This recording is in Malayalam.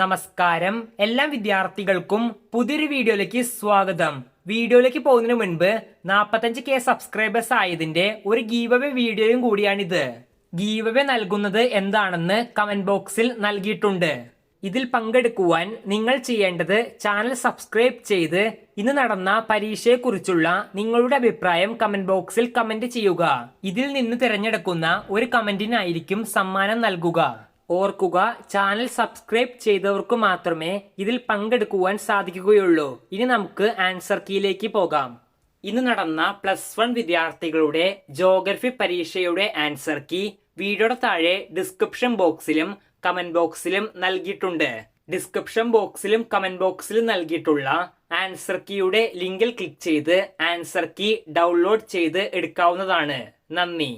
നമസ്കാരം എല്ലാ വിദ്യാർത്ഥികൾക്കും പുതിയൊരു വീഡിയോയിലേക്ക് സ്വാഗതം. വീഡിയോയിലേക്ക് പോകുന്നതിന് മുൻപ് 45K സബ്സ്ക്രൈബേഴ്സ് ആയതിന്റെ ഒരു ഗീവ് അവേ വീഡിയോയും കൂടിയാണിത്. ഗീവ് അവേ നൽകുന്നത് എന്താണെന്ന് കമന്റ് ബോക്സിൽ നൽകിയിട്ടുണ്ട്. ഇതിൽ പങ്കെടുക്കുവാൻ നിങ്ങൾ ചെയ്യേണ്ടത് ചാനൽ സബ്സ്ക്രൈബ് ചെയ്ത് ഇന്ന് നടന്ന പരീക്ഷയെക്കുറിച്ചുള്ള നിങ്ങളുടെ അഭിപ്രായം കമന്റ് ബോക്സിൽ കമന്റ് ചെയ്യുക. ഇതിൽ നിന്ന് തിരഞ്ഞെടുക്കുന്ന ഒരു കമന്റിനായിരിക്കും സമ്മാനം നൽകുക. ഓർക്കുക, ചാനൽ സബ്സ്ക്രൈബ് ചെയ്തവർക്ക് മാത്രമേ ഇതിൽ പങ്കെടുക്കുവാൻ സാധിക്കുകയുള്ളൂ. ഇനി നമുക്ക് ആൻസർ കീയിലേക്ക് പോകാം. ഇന്ന് നടന്ന +1 വിദ്യാർത്ഥികളുടെ ജോഗ്രഫി പരീക്ഷയുടെ ആൻസർ കീ വീഡിയോയുടെ താഴെ ഡിസ്ക്രിപ്ഷൻ ബോക്സിലും കമന്റ് ബോക്സിലും നൽകിയിട്ടുണ്ട്. ഡിസ്ക്രിപ്ഷൻ ബോക്സിലും കമന്റ് ബോക്സിലും നൽകിയിട്ടുള്ള ആൻസർ കീയുടെ ലിങ്കിൽ ക്ലിക്ക് ചെയ്ത് ആൻസർ കീ ഡൗൺലോഡ് ചെയ്ത് എടുക്കാവുന്നതാണ്. നന്ദി.